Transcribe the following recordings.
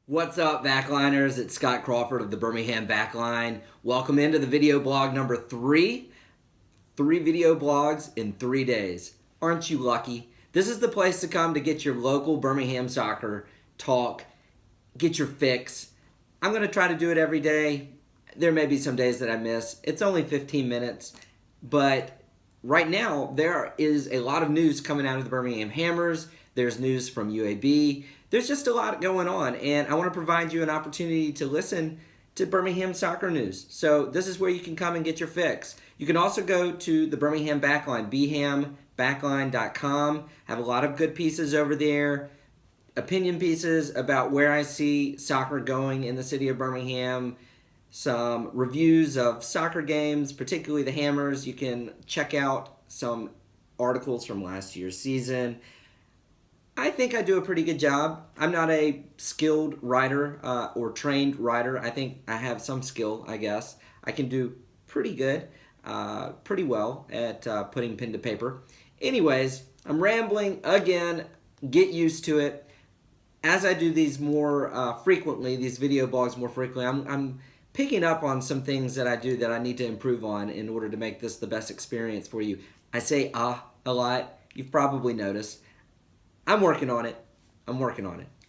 What's up, backliners? It's Scott Crawford of the Birmingham Backline. Welcome into the video blog number 3. 3 video blogs in 3 days. Aren't you lucky? This is the place to come to get your local Birmingham soccer talk, get your fix. I'm going to try to do it every day. There may be some days that I miss. It's only 15 minutes, but right now there is a lot of news coming out of the Birmingham Hammers. There's news from UAB. There's just a lot going on, and I want to provide you an opportunity to listen to Birmingham soccer news. So this is where you can come and get your fix. You can also go to the Birmingham Backline, bhambackline.com. Have a lot of good pieces over there, opinion pieces about where I see soccer going in the city of Birmingham, some reviews of soccer games, particularly the Hammers. You can check out some articles from last year's season. I think I do a pretty good job. I'm not a skilled writer or trained writer. I think I have some skill, I guess. I can do pretty good, pretty well at putting pen to paper. Anyways, I'm rambling again. Get used to it. As I do these more frequently, these video blogs more frequently, I'm picking up on some things that I do that I need to improve on in order to make this the best experience for you. I say a lot. You've probably noticed. I'm working on it.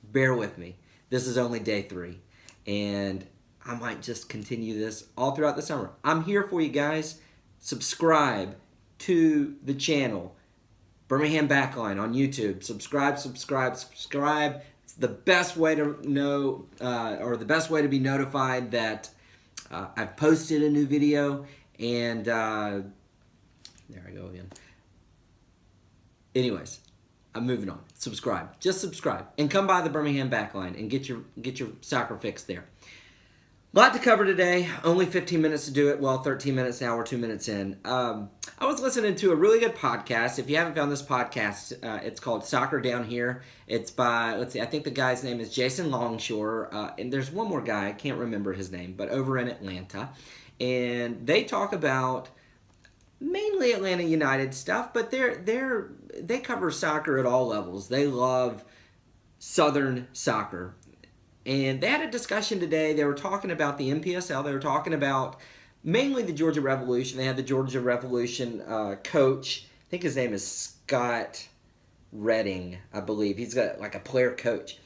Bear with me. This is only day 3. And I might just continue this all throughout the summer. I'm here for you guys. Subscribe to the channel. Birmingham Backline on YouTube. Subscribe. It's the best way to know, or the best way to be notified that I've posted a new video. And there I go again. Anyways. I'm moving on. Subscribe. Just subscribe. And come by the Birmingham Backline and get your soccer fix there. A lot to cover today. Only 15 minutes to do it. Well, 13 minutes now. We're 2 minutes in. I was listening to a really good podcast. If you haven't found this podcast, it's called Soccer Down Here. It's by, let's see, I think the guy's name is Jason Longshore. And there's one more guy. I can't remember his name, but over in Atlanta. And they talk about mainly Atlanta United stuff, but they cover soccer at all levels. They love Southern soccer. And they had a discussion today. They were talking about the NPSL. They were talking about mainly the Georgia Revolution. They had the Georgia Revolution coach. I think his name is Scott Redding, I believe. He's got like a player coach.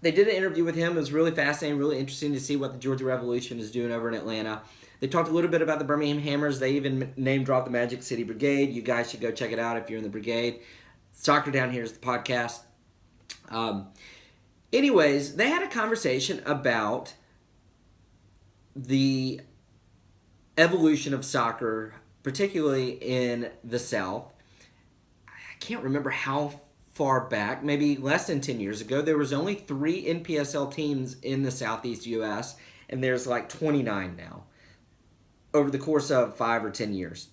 They did an interview with him. It was really fascinating, really interesting to see what the Georgia Revolution is doing over in Atlanta. They talked a little bit about the Birmingham Hammers. They even name-dropped the Magic City Brigade. You guys should go check it out if you're in the brigade. Soccer Down Here is the podcast. Anyways, they had a conversation about the evolution of soccer, particularly in the South. I can't remember how far back, maybe less than 10 years ago, there was only 3 NPSL teams in the Southeast U.S., and there's like 29 now. Over the course of 5 or 10 years,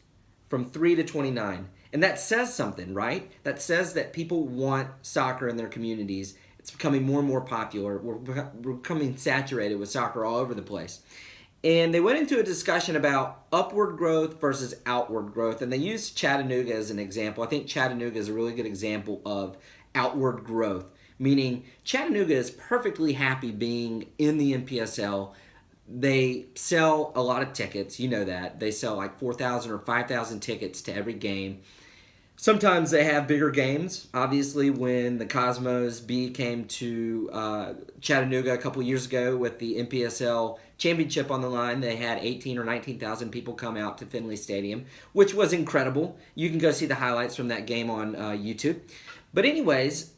from 3 to 29. And that says something, right? That says that people want soccer in their communities. It's becoming more and more popular. We're becoming saturated with soccer all over the place. And they went into a discussion about upward growth versus outward growth. And they used Chattanooga as an example. I think Chattanooga is a really good example of outward growth. Meaning Chattanooga is perfectly happy being in the NPSL. They sell a lot of tickets, you know that. They sell like 4,000 or 5,000 tickets to every game. Sometimes they have bigger games. Obviously, when the Cosmos B came to Chattanooga a couple years ago with the NPSL championship on the line, they had 18 or 19,000 people come out to Finley Stadium, which was incredible. You can go see the highlights from that game on YouTube. But anyways,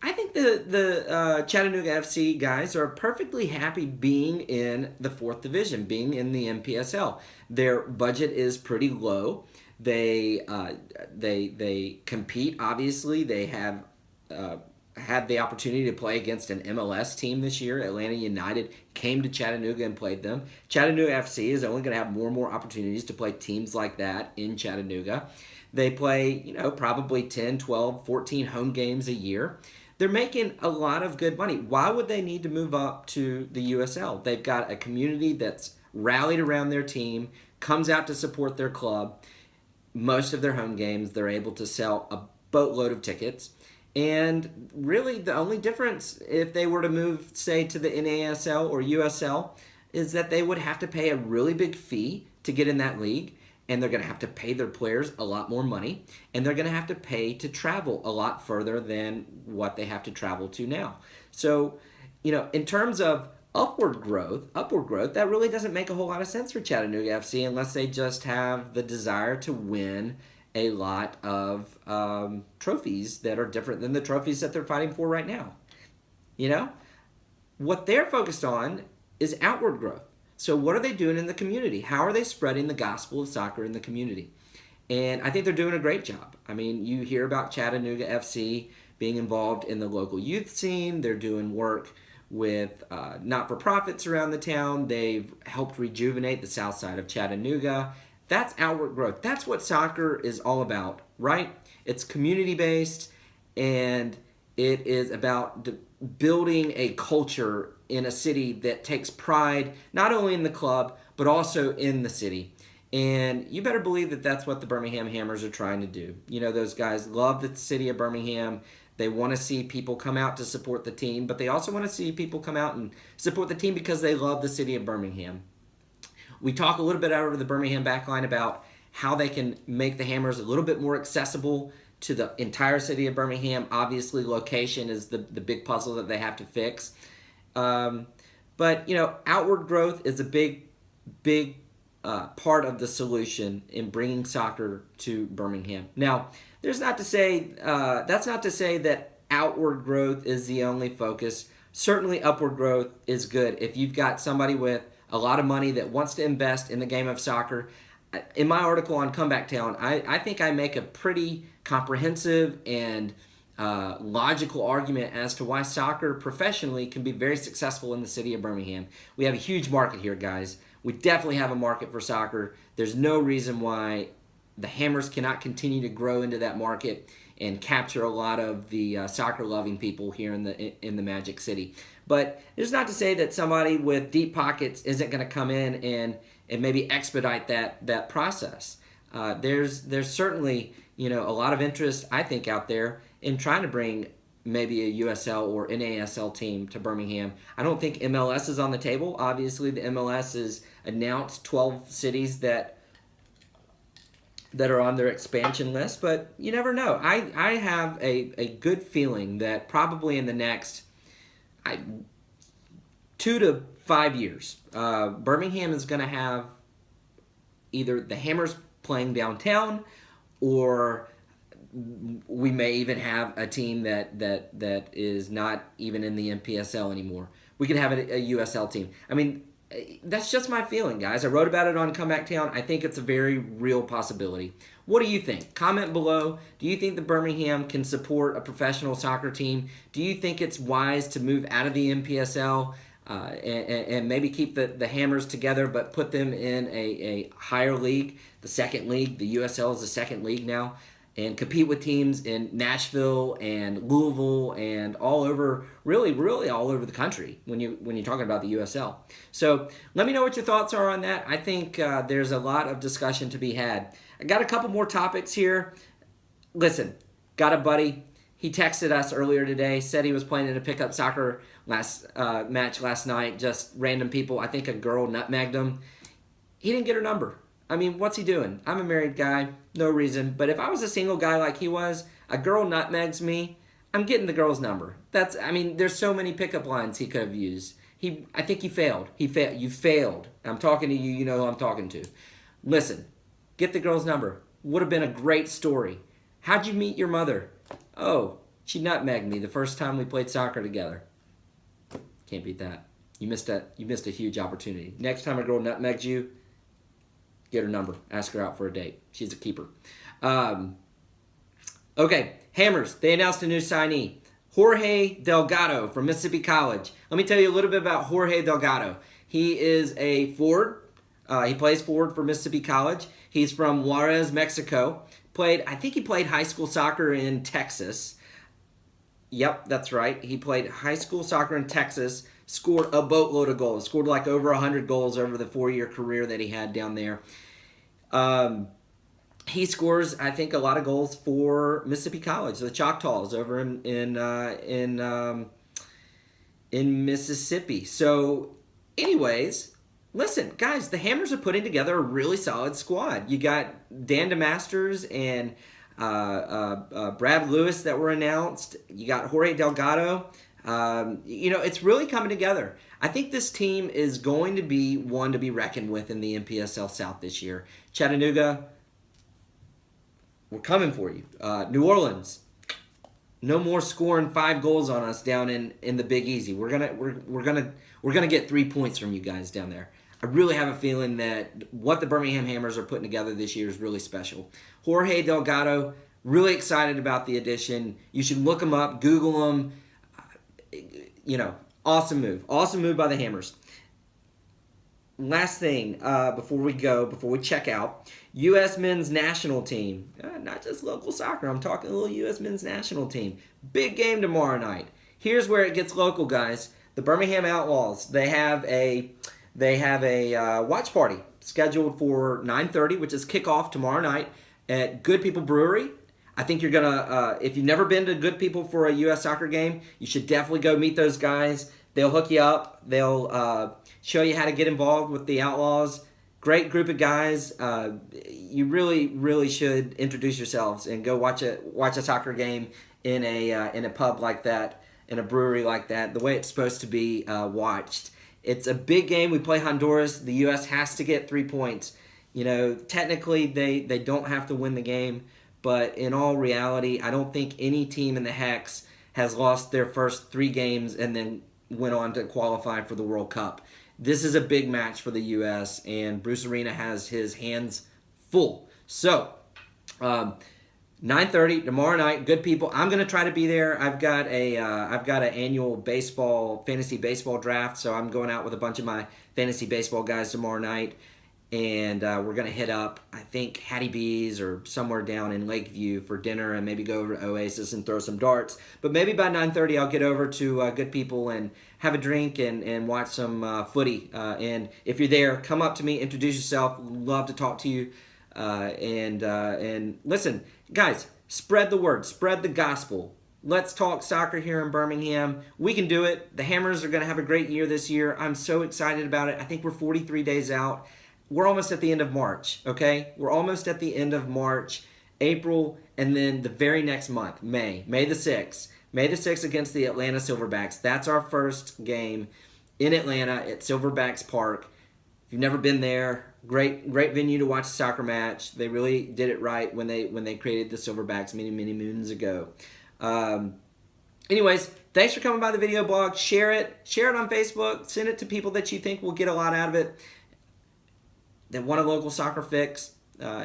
I think the Chattanooga FC guys are perfectly happy being in the 4th Division, being in the NPSL. Their budget is pretty low. They compete, obviously. They have had the opportunity to play against an MLS team this year. Atlanta United came to Chattanooga and played them. Chattanooga FC is only going to have more and more opportunities to play teams like that in Chattanooga. They play, probably 10, 12, 14 home games a year. They're making a lot of good money. Why would they need to move up to the USL? They've got a community that's rallied around their team, comes out to support their club. Most of their home games, they're able to sell a boatload of tickets. And really, the only difference if they were to move, say, to the NASL or USL is that they would have to pay a really big fee to get in that league, and they're going to have to pay their players a lot more money, and they're going to have to pay to travel a lot further than what they have to travel to now. So, in terms of upward growth, that really doesn't make a whole lot of sense for Chattanooga FC unless they just have the desire to win a lot of trophies that are different than the trophies that they're fighting for right now. What they're focused on is outward growth. So what are they doing in the community? How are they spreading the gospel of soccer in the community? And I think they're doing a great job. I mean, you hear about Chattanooga FC being involved in the local youth scene. They're doing work with not-for-profits around the town. They've helped rejuvenate the south side of Chattanooga. That's outward growth. That's what soccer is all about, right? It's community-based, and it is about building a culture in a city that takes pride not only in the club, but also in the city. And you better believe that that's what the Birmingham Hammers are trying to do. Those guys love the city of Birmingham. They want to see people come out to support the team, but they also want to see people come out and support the team because they love the city of Birmingham. We talk a little bit over the Birmingham backline about how they can make the Hammers a little bit more accessible to the entire city of Birmingham. Obviously, location is the big puzzle that they have to fix. But outward growth is a big part of the solution in bringing soccer to Birmingham. Now, that's not to say that outward growth is the only focus. Certainly, upward growth is good. If you've got somebody with a lot of money that wants to invest in the game of soccer, in my article on Comeback Town, I think I make a pretty comprehensive and logical argument as to why soccer professionally can be very successful in the city of Birmingham. We have a huge market here, guys. We definitely have a market for soccer. There's no reason why the Hammers cannot continue to grow into that market and capture a lot of the soccer-loving people here in the Magic City. But it's not to say that somebody with deep pockets isn't going to come in and maybe expedite that process. There's certainly a lot of interest, I think, out there in trying to bring maybe a USL or NASL team to Birmingham. I don't think MLS is on the table. Obviously, the MLS has announced 12 cities that are on their expansion list, but you never know. I have a good feeling that probably in the next 2 to 5 years, Birmingham is going to have either the Hammers playing downtown, or we may even have a team that is not even in the NPSL anymore. We could have a USL team. I mean, that's just my feeling, guys. I wrote about it on Comeback Town. I think it's a very real possibility. What do you think? Comment below. Do you think that Birmingham can support a professional soccer team? Do you think it's wise to move out of the NPSL and maybe keep the Hammers together but put them in a higher league, the second league? The USL is the second league now. And compete with teams in Nashville and Louisville and all over, really all over the country when you're talking about the USL. So let me know what your thoughts are on that. I think there's a lot of discussion to be had. I got a couple more topics here. Listen, got a buddy. He texted us earlier today, said he was playing in a pickup soccer match last night. Just random people. I think a girl nutmegged him. He didn't get her number. I mean, what's he doing? I'm a married guy, no reason. But if I was a single guy like he was, a girl nutmegs me, I'm getting the girl's number. There's so many pickup lines he could have used. I think he failed. You failed. I'm talking to you. You know who I'm talking to. Listen, get the girl's number. Would have been a great story. How'd you meet your mother? Oh, she nutmegged me the first time we played soccer together. Can't beat that. You missed a huge opportunity. Next time a girl nutmegs you, get her number. Ask her out for a date. She's a keeper. Okay, Hammers. They announced a new signee. Jorge Delgado from Mississippi College. Let me tell you a little bit about Jorge Delgado. He is a forward. He plays forward for Mississippi College. He's from Juarez, Mexico. I think he played high school soccer in Texas. Yep, that's right. He played high school soccer in Texas. Scored a boatload of goals. Scored over 100 goals over the 4-year career that he had down there. he scores, I think, a lot of goals for Mississippi College, the Choctaws over in Mississippi. So, anyways, listen, guys, the Hammers are putting together a really solid squad. You got Dan DeMasters and Brad Lewis that were announced. You got Jorge Delgado. It's really coming together. I think this team is going to be one to be reckoned with in the NPSL South this year. Chattanooga, we're coming for you. New Orleans, no more scoring 5 goals on us down in the Big Easy. We're gonna get 3 points from you guys down there. I really have a feeling that what the Birmingham Hammers are putting together this year is really special. Jorge Delgado, really excited about the addition. You should look him up, Google him. Awesome move by the Hammers. Last thing before we check out, U.S. men's national team. Not just local soccer, I'm talking a little U.S. men's national team. Big game tomorrow night. Here's where it gets local, guys. The Birmingham Outlaws, they have a watch party scheduled for 9:30, which is kickoff tomorrow night at Good People Brewery. I think you're gonna, if you've never been to Good People for a U.S. soccer game, you should definitely go meet those guys. They'll hook you up. They'll show you how to get involved with the Outlaws. Great group of guys. You really, really should introduce yourselves and go watch a soccer game in a pub like that, in a brewery like that, the way it's supposed to be watched. It's a big game. We play Honduras. The U.S. has to get 3 points. Technically they don't have to win the game, but in all reality, I don't think any team in the Hex has lost their first 3 games and then went on to qualify for the World Cup. This is a big match for the U.S., and Bruce Arena has his hands full. So, 9:30 tomorrow night. Good People. I'm gonna try to be there. I've got an annual fantasy baseball draft, so I'm going out with a bunch of my fantasy baseball guys tomorrow night, and we're gonna hit up, I think, Hattie B's or somewhere down in Lakeview for dinner, and maybe go over to Oasis and throw some darts. But maybe by 9:30 I'll get over to Good People and have a drink and watch some footy. And if you're there, come up to me, introduce yourself. Love to talk to you. And listen, guys, spread the word, spread the gospel. Let's talk soccer here in Birmingham. We can do it. The Hammers are going to have a great year this year. I'm so excited about it. I think we're 43 days out. We're almost at the end of March, okay? We're almost at the end of March, April, and then the very next month, May the 6th. May the 6th against the Atlanta Silverbacks. That's our first game in Atlanta at Silverbacks Park. If you've never been there, great venue to watch a soccer match. They really did it right when they created the Silverbacks many moons ago. Anyways, thanks for coming by the video blog. Share it on Facebook. Send it to people that you think will get a lot out of it, that want a local soccer fix.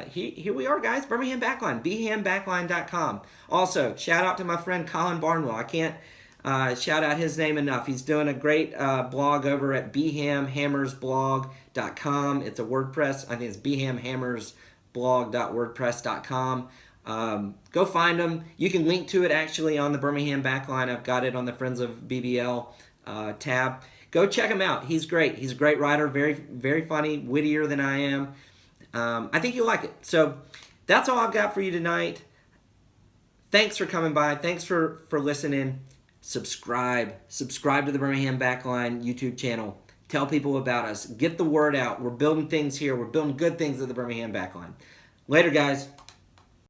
Here we are, guys. Birmingham Backline, bhambackline.com. Also, shout out to my friend Colin Barnwell. I can't shout out his name enough. He's doing a great blog over at bhamhammersblog.com. It's a WordPress. I think it's bhamhammersblog.wordpress.com. Go find him. You can link to it actually on the Birmingham Backline. I've got it on the Friends of BBL tab. Go check him out. He's great. He's a great writer. Very, very funny. Wittier than I am. I think you'll like it. So that's all I've got for you tonight. Thanks for coming by. Thanks for listening. Subscribe to the Birmingham Backline YouTube channel. Tell people about us. Get the word out. We're building things here. We're building good things at the Birmingham Backline. Later, guys.